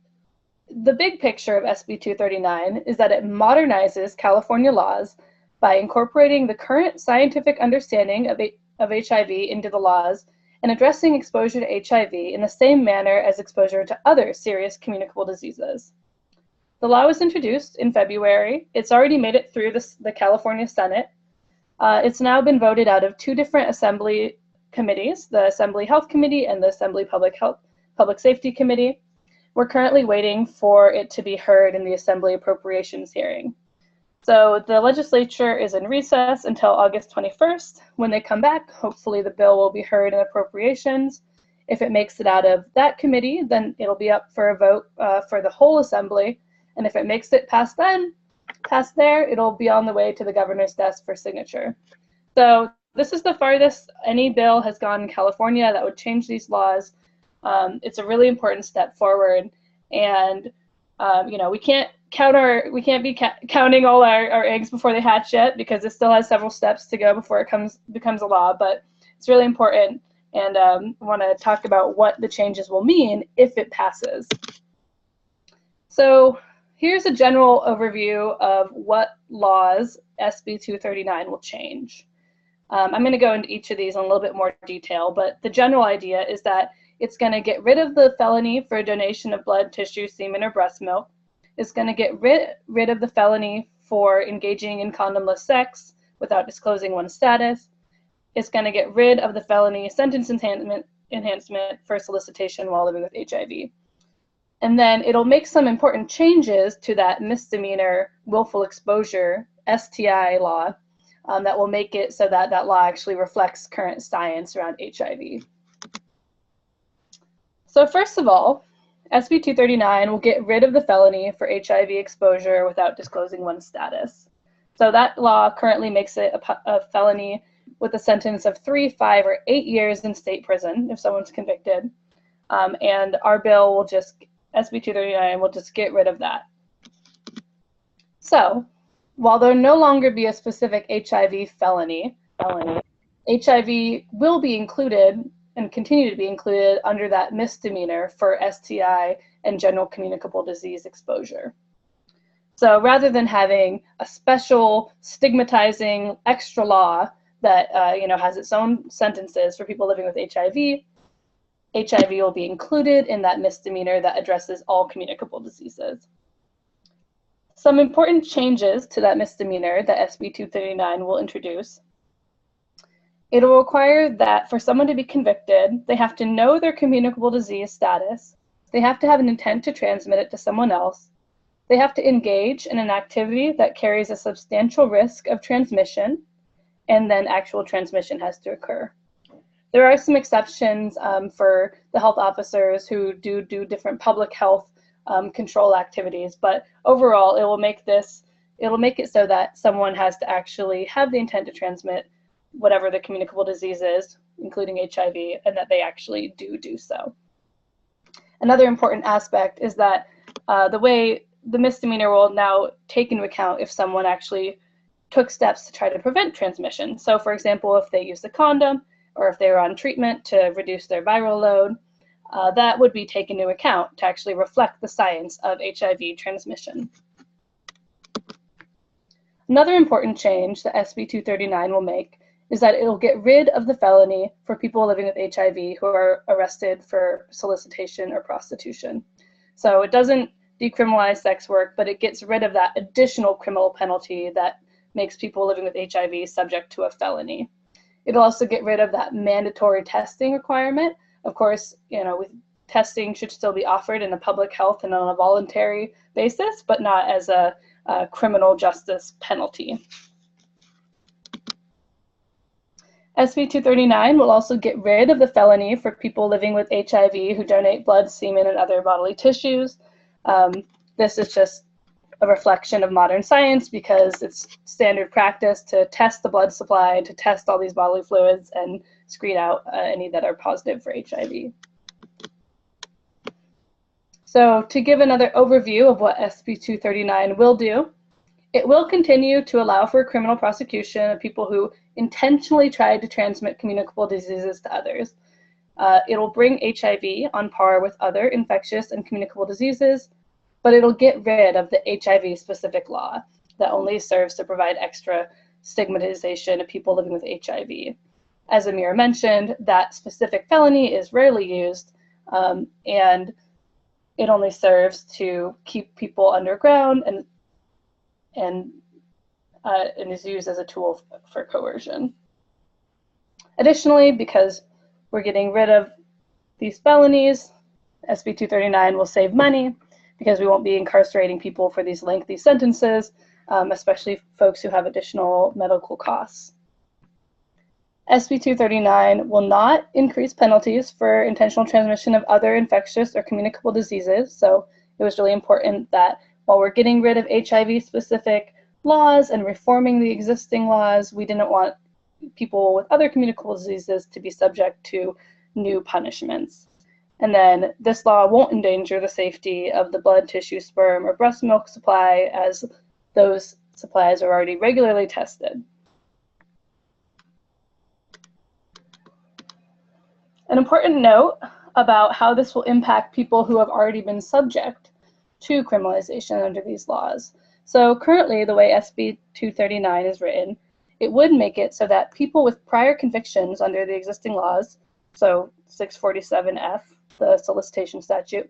the big picture of SB 239 is that it modernizes California laws by incorporating the current scientific understanding of HIV into the laws and addressing exposure to HIV in the same manner as exposure to other serious communicable diseases. The law was introduced in February. It's already made it through the California Senate. It's now been voted out of two different Assembly committees, the Assembly Health Committee and the Assembly Public Safety Committee. We're currently waiting for it to be heard in the Assembly Appropriations hearing. So the legislature is in recess until August 21st. When they come back, hopefully the bill will be heard in appropriations. If it makes it out of that committee, then it'll be up for a vote for the whole assembly. And if it makes it past there, it'll be on the way to the governor's desk for signature. So this is the farthest any bill has gone in California that would change these laws. It's a really important step forward, and we can't be counting all our eggs before they hatch yet, because it still has several steps to go before it becomes a law. But it's really important, and I want to talk about what the changes will mean if it passes. So here's a general overview of what laws SB 239 will change. I'm going to go into each of these in a little bit more detail, but the general idea is that it's going to get rid of the felony for donation of blood, tissue, semen, or breast milk. It's going to get rid of the felony for engaging in condomless sex without disclosing one's status. It's going to get rid of the felony sentence enhancement for solicitation while living with HIV. And then it'll make some important changes to that misdemeanor willful exposure STI law that will make it so that that law actually reflects current science around HIV. So first of all, SB 239 will get rid of the felony for HIV exposure without disclosing one's status. So that law currently makes it a felony with a sentence of 3, 5, or 8 years in state prison if someone's convicted. And our bill will SB 239 will just get rid of that. So while there'll no longer be a specific HIV felony, HIV will be included and continue to be included under that misdemeanor for STI and general communicable disease exposure. So rather than having a special stigmatizing extra law that has its own sentences for people living with HIV, HIV will be included in that misdemeanor that addresses all communicable diseases. Some important changes to that misdemeanor that SB 239 will introduce. It will require that for someone to be convicted, they have to know their communicable disease status, they have to have an intent to transmit it to someone else, they have to engage in an activity that carries a substantial risk of transmission, and then actual transmission has to occur. There are some exceptions for the health officers who do different public health control activities, but overall it will make it so that someone has to actually have the intent to transmit whatever the communicable disease is, including HIV, and that they actually do so. Another important aspect is that the way the misdemeanor will now take into account if someone actually took steps to try to prevent transmission. So for example, if they used a condom, or if they were on treatment to reduce their viral load, that would be taken into account to actually reflect the science of HIV transmission. Another important change that SB 239 will make is that it will get rid of the felony for people living with HIV who are arrested for solicitation or prostitution. So it doesn't decriminalize sex work, but it gets rid of that additional criminal penalty that makes people living with HIV subject to a felony. It'll also get rid of that mandatory testing requirement. Of course, testing should still be offered in a public health and on a voluntary basis, but not as a criminal justice penalty. SB 239 will also get rid of the felony for people living with HIV who donate blood, semen, and other bodily tissues. This is just a reflection of modern science because it's standard practice to test the blood supply, to test all these bodily fluids, and screen out any that are positive for HIV. So to give another overview of what SB 239 will do, it will continue to allow for criminal prosecution of people who intentionally tried to transmit communicable diseases to others. It'll bring HIV on par with other infectious and communicable diseases, but it'll get rid of the HIV-specific law that only serves to provide extra stigmatization of people living with HIV. As Amira mentioned, that specific felony is rarely used, and it only serves to keep people underground and is used as a tool for coercion. Additionally, because we're getting rid of these felonies, SB 239 will save money because we won't be incarcerating people for these lengthy sentences, especially folks who have additional medical costs. SB 239 will not increase penalties for intentional transmission of other infectious or communicable diseases. So it was really important that while we're getting rid of HIV-specific laws and reforming the existing laws, we didn't want people with other communicable diseases to be subject to new punishments. And then this law won't endanger the safety of the blood, tissue, sperm, or breast milk supply, as those supplies are already regularly tested. An important note about how this will impact people who have already been subject to criminalization under these laws. So currently, the way SB 239 is written, it would make it so that people with prior convictions under the existing laws, so 647F, the solicitation statute,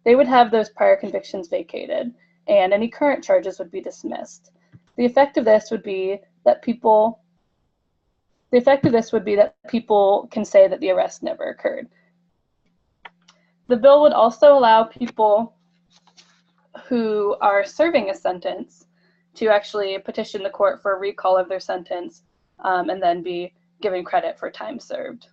they would have those prior convictions vacated, and any current charges would be dismissed. The effect of this would be that people can say that the arrest never occurred. The bill would also allow people who are serving a sentence to actually petition the court for a recall of their sentence and then be given credit for time served.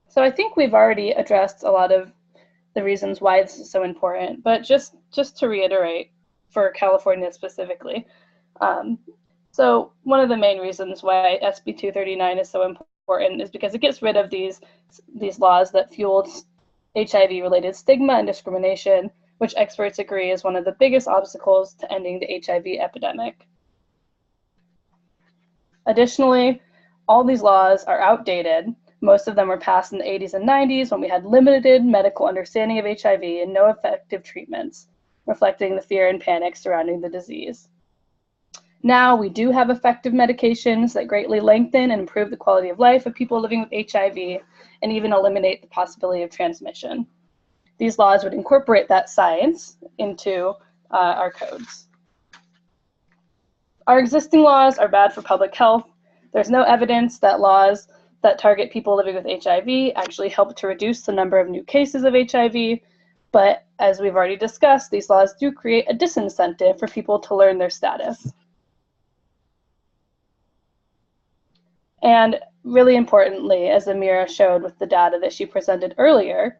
So I think we've already addressed a lot of the reasons why this is so important, but just to reiterate for California specifically. So one of the main reasons why SB 239 is so important is because it gets rid of these laws that fueled HIV-related stigma and discrimination, which experts agree is one of the biggest obstacles to ending the HIV epidemic. Additionally, all these laws are outdated. Most of them were passed in the 80s and 90s when we had limited medical understanding of HIV and no effective treatments, reflecting the fear and panic surrounding the disease. Now we do have effective medications that greatly lengthen and improve the quality of life of people living with HIV and even eliminate the possibility of transmission. These laws would incorporate that science into our codes. Our existing laws are bad for public health. There's no evidence that laws that target people living with HIV actually help to reduce the number of new cases of HIV, but as we've already discussed, these laws do create a disincentive for people to learn their status. And really importantly, as Amira showed with the data that she presented earlier,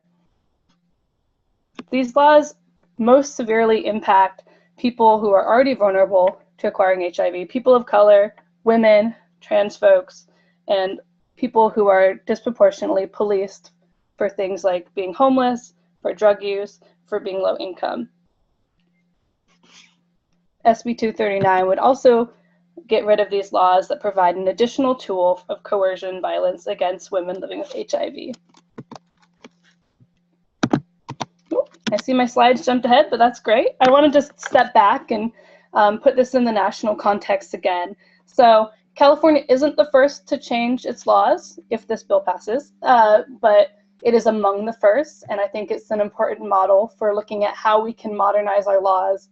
these laws most severely impact people who are already vulnerable to acquiring HIV, people of color, women, trans folks, and people who are disproportionately policed for things like being homeless, for drug use, for being low income. SB 239 would also get rid of these laws that provide an additional tool of coercion violence against women living with HIV. I see my slides jumped ahead, but that's great. I want to just step back and put this in the national context again. So California isn't the first to change its laws if this bill passes, but it is among the first, and I think it's an important model for looking at how we can modernize our laws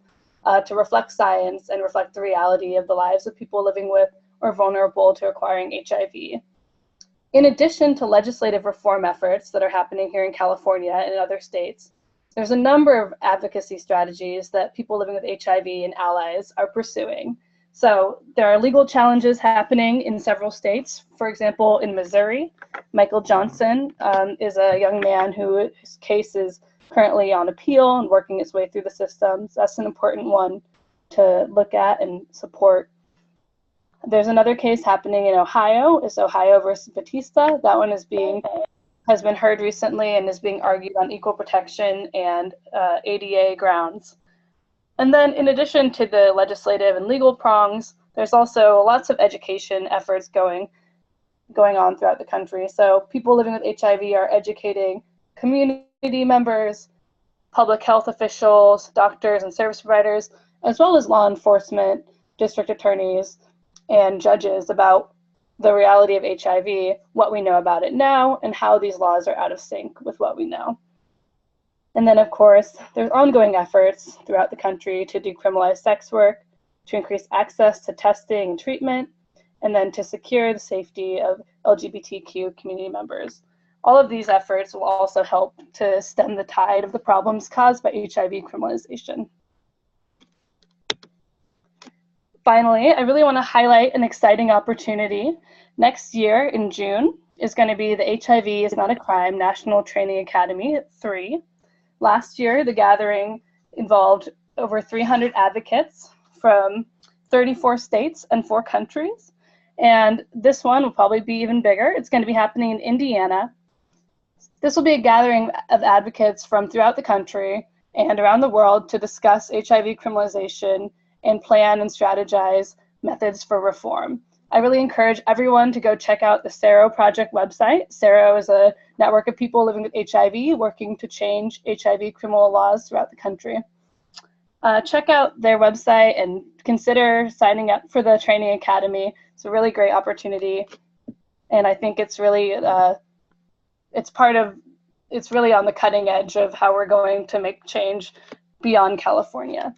to reflect science and reflect the reality of the lives of people living with or vulnerable to acquiring HIV. In addition to legislative reform efforts that are happening here in California and in other states, there's a number of advocacy strategies that people living with HIV and allies are pursuing. So there are legal challenges happening in several states. For example, in Missouri, Michael Johnson is a young man whose case is currently on appeal and working its way through the system. So that's an important one to look at and support. There's another case happening in Ohio. It's Ohio versus Batista. That one has been heard recently and is being argued on equal protection and ADA grounds. And then in addition to the legislative and legal prongs, there's also lots of education efforts going on throughout the country. So people living with HIV are educating community members, public health officials, doctors and service providers, as well as law enforcement, district attorneys, and judges about the reality of HIV, what we know about it now, and how these laws are out of sync with what we know. And then, of course, there's ongoing efforts throughout the country to decriminalize sex work, to increase access to testing and treatment, and then to secure the safety of LGBTQ community members. All of these efforts will also help to stem the tide of the problems caused by HIV criminalization. Finally, I really want to highlight an exciting opportunity. Next year in June is going to be the HIV is Not a Crime National Training Academy 3. Last year, the gathering involved over 300 advocates from 34 states and 4 countries. And this one will probably be even bigger. It's going to be happening in Indiana. This will be a gathering of advocates from throughout the country and around the world to discuss HIV criminalization and plan and strategize methods for reform. I really encourage everyone to go check out the CERO Project website. CERO is a network of people living with HIV working to change HIV criminal laws throughout the country. Check out their website and consider signing up for the training academy. It's a really great opportunity, and I think it's really it's really on the cutting edge of how we're going to make change beyond California.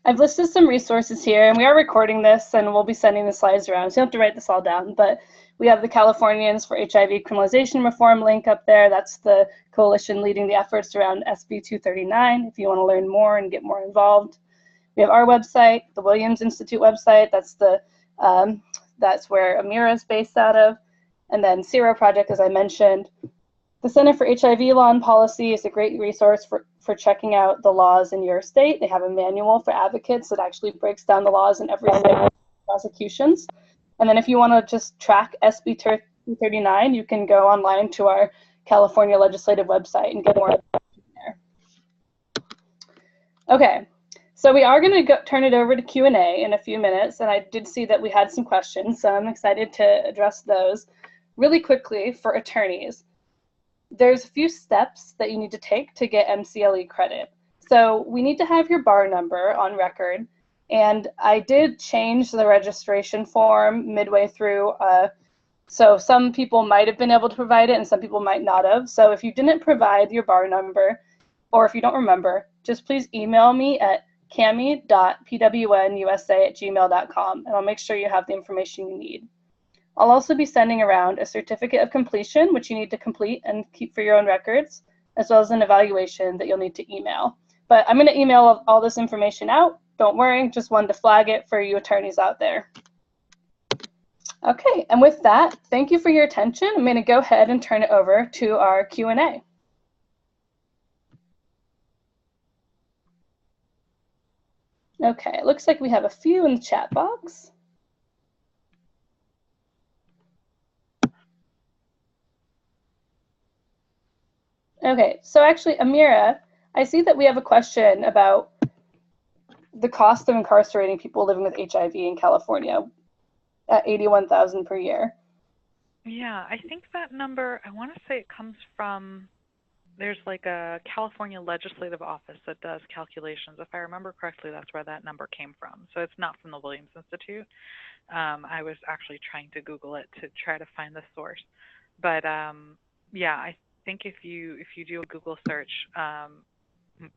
I've listed some resources here, and we are recording this, and we'll be sending the slides around, so you don't have to write this all down, but we have the Californians for HIV Criminalization Reform link up there. That's the coalition leading the efforts around SB 239, if you want to learn more and get more involved. We have our website, the Williams Institute website. That's where Amira is based out of. And then CERO Project, as I mentioned. The Center for HIV Law and Policy is a great resource for checking out the laws in your state. They have a manual for advocates that actually breaks down the laws in every state prosecutions. And then if you want to just track SB 239, you can go online to our California legislative website and get more information there. Okay, so we are going to turn it over to Q&A in a few minutes, and I did see that we had some questions, so I'm excited to address those. Really quickly, for attorneys, there's a few steps that you need to take to get MCLE credit. So we need to have your bar number on record, and I did change the registration form midway through, so some people might have been able to provide it and some people might not have. So if you didn't provide your bar number, or if you don't remember, just please email me at cami.pwnusa@gmail.com, and I'll make sure you have the information you need. I'll also be sending around a certificate of completion, which you need to complete and keep for your own records, as well as an evaluation that you'll need to email. But I'm going to email all this information out. Don't worry, just wanted to flag it for you attorneys out there. Okay, and with that, thank you for your attention. I'm going to go ahead and turn it over to our Q&A. Okay, it looks like we have a few in the chat box. Okay, so actually, Amira, I see that we have a question about the cost of incarcerating people living with HIV in California at $81,000 per year. Yeah, I think that number, I want to say it comes from, there's like a California legislative office that does calculations. If I remember correctly, that's where that number came from. So it's not from the Williams Institute. I was actually trying to Google it to try to find the source. But yeah, I think if you do a Google search,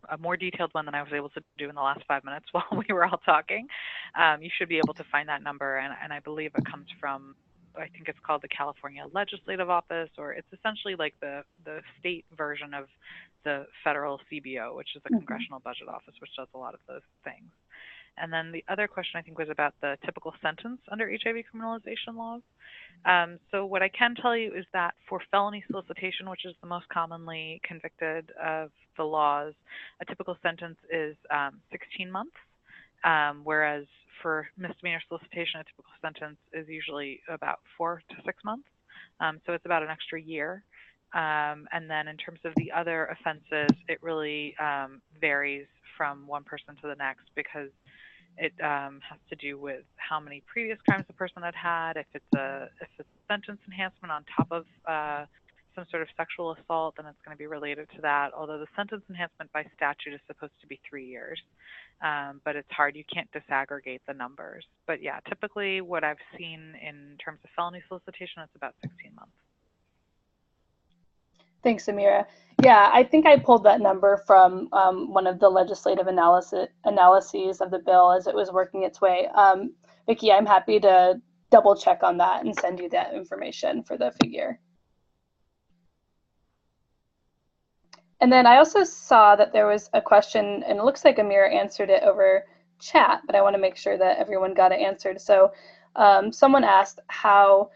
a more detailed one than I was able to do in the last 5 minutes while we were all talking, you should be able to find that number. And I believe it comes from, I think it's called the California Legislative Office, or it's essentially like the state version of the federal CBO, which is the Congressional Budget Office, which does a lot of those things. And then the other question I think was about the typical sentence under HIV criminalization laws. So what I can tell you is that for felony solicitation, which is the most commonly convicted of the laws, a typical sentence is 16 months, whereas for misdemeanor solicitation, a typical sentence is usually about 4 to 6 months. So it's about an extra year. And then in terms of the other offenses, it really varies from one person to the next, because it has to do with how many previous crimes the person had. If it's a sentence enhancement on top of some sort of sexual assault, then it's going to be related to that. Although the sentence enhancement by statute is supposed to be 3 years, but it's hard. You can't disaggregate the numbers. But yeah, typically what I've seen in terms of felony solicitation, it's about 16 months. Thanks, Amira. Yeah, I think I pulled that number from one of the legislative analyses of the bill as it was working its way. Vicki, I'm happy to double check on that and send you that information for the figure. And then I also saw that there was a question, and it looks like Amira answered it over chat, but I want to make sure that everyone got it answered. So someone asked how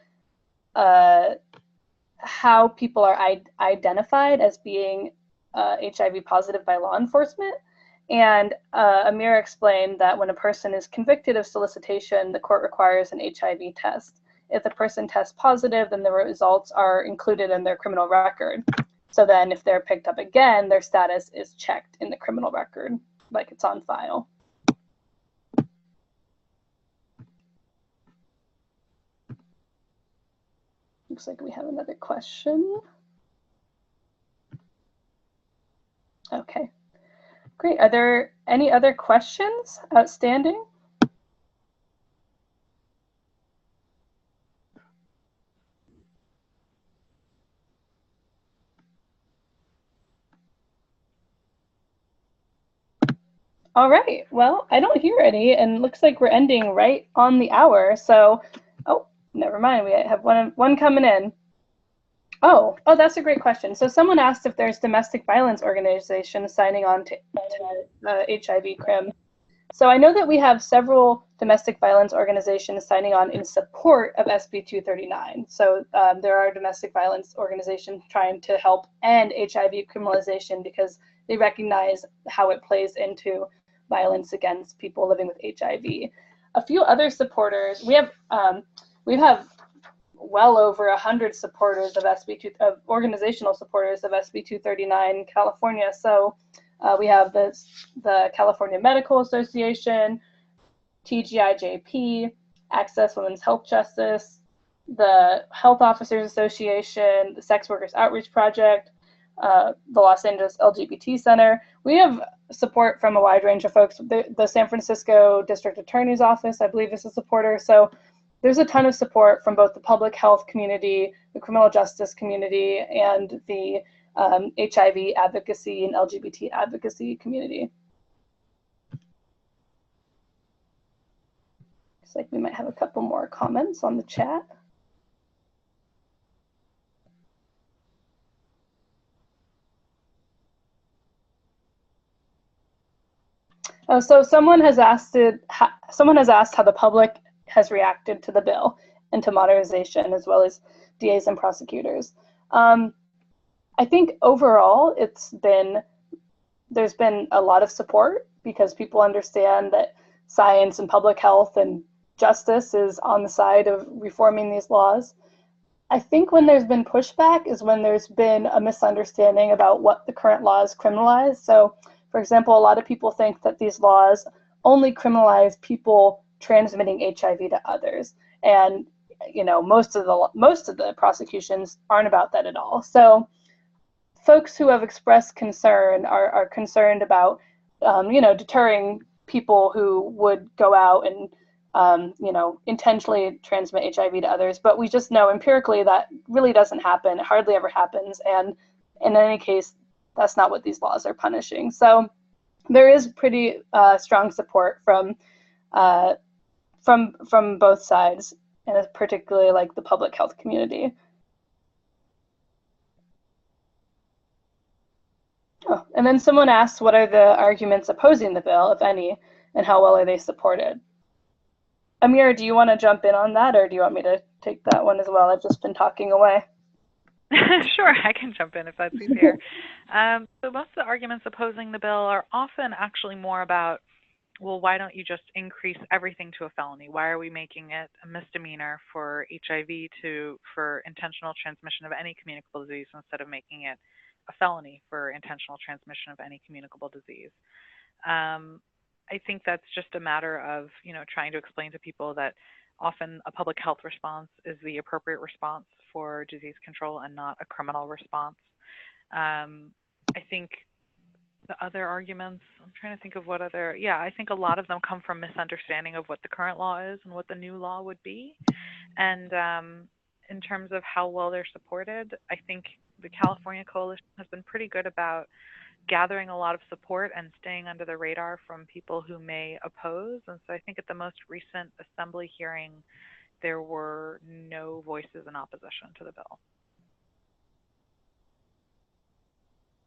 people are identified as being HIV positive by law enforcement. And Amira explained that when a person is convicted of solicitation, the court requires an HIV test. If the person tests positive, then the results are included in their criminal record. So then if they're picked up again, their status is checked in the criminal record, like it's on file. Looks like we have another question. Okay, great. Are there any other questions outstanding? All right, well, I don't hear any, and looks like we're ending right on the hour. So, oh, never mind, we have one coming in. Oh, that's a great question. So someone asked if there's domestic violence organizations signing on to HIV crim. So I know that we have several domestic violence organizations signing on in support of SB 239. So there are domestic violence organizations trying to help end HIV criminalization because they recognize how it plays into violence against people living with HIV. A few other supporters, we have well over 100 supporters of organizational supporters of SB 239 in California. So we have the California Medical Association, TGIJP, Access Women's Health Justice, the Health Officers Association, the Sex Workers Outreach Project, the Los Angeles LGBT Center. We have support from a wide range of folks. The San Francisco District Attorney's Office, I believe, is a supporter. So there's a ton of support from both the public health community, the criminal justice community, and the HIV advocacy and LGBT advocacy community. Looks like we might have a couple more comments on the chat. Oh, so someone has asked how the public has reacted to the bill and to modernization, as well as DAs and prosecutors. I think overall there's been a lot of support because people understand that science and public health and justice is on the side of reforming these laws. I think when there's been pushback is when there's been a misunderstanding about what the current laws criminalize. So, for example, a lot of people think that these laws only criminalize people transmitting HIV to others. And most of the prosecutions aren't about that at all. So folks who have expressed concern are concerned about deterring people who would go out and intentionally transmit HIV to others. But we just know empirically that really doesn't happen. It hardly ever happens. And in any case, that's not what these laws are punishing. So there is pretty strong support from both sides, and particularly like the public health community. Oh, and then someone asks, what are the arguments opposing the bill, if any, and how well are they supported? Amira, do you want to jump in on that, or do you want me to take that one as well? I've just been talking away. Sure, I can jump in if that's easier. So most of the arguments opposing the bill are often actually more about, well, why don't you just increase everything to a felony? Why are we making it a misdemeanor for HIV for intentional transmission of any communicable disease instead of making it a felony for intentional transmission of any communicable disease? I think that's just a matter of, trying to explain to people that often a public health response is the appropriate response for disease control and not a criminal response. I think the other arguments, I'm trying to think of I think a lot of them come from misunderstanding of what the current law is and what the new law would be. And in terms of how well they're supported, I think the California Coalition has been pretty good about gathering a lot of support and staying under the radar from people who may oppose. And so I think at the most recent assembly hearing, there were no voices in opposition to the bill.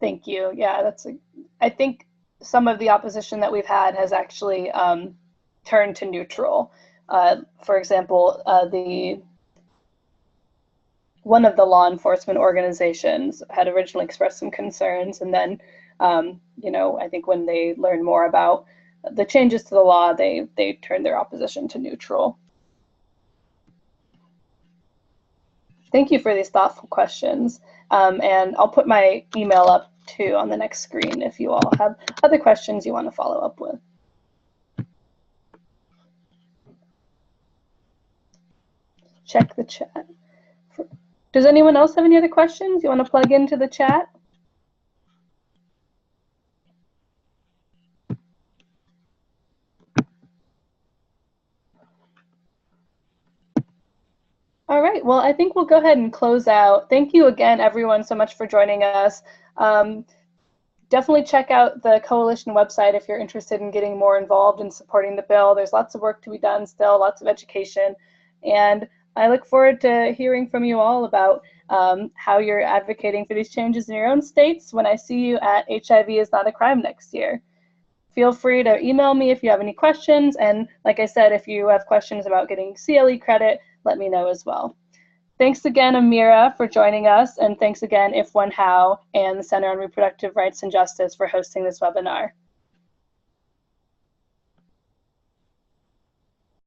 Thank you. Yeah, I think some of the opposition that we've had has actually turned to neutral. For example, one of the law enforcement organizations had originally expressed some concerns, and then I think when they learned more about the changes to the law, they turned their opposition to neutral. Thank you for these thoughtful questions. And I'll put my email up too on the next screen if you all have other questions you want to follow up with. Check the chat. Does anyone else have any other questions you want to plug into the chat? All right, well, I think we'll go ahead and close out. Thank you again, everyone, so much for joining us. Definitely check out the Coalition website if you're interested in getting more involved in supporting the bill. There's lots of work to be done still, lots of education. And I look forward to hearing from you all about how you're advocating for these changes in your own states when I see you at HIV is Not a Crime next year. Feel free to email me if you have any questions. And like I said, if you have questions about getting CLE credit, let me know as well. Thanks again, Amira, for joining us. And thanks again, If One How and the Center on Reproductive Rights and Justice for hosting this webinar.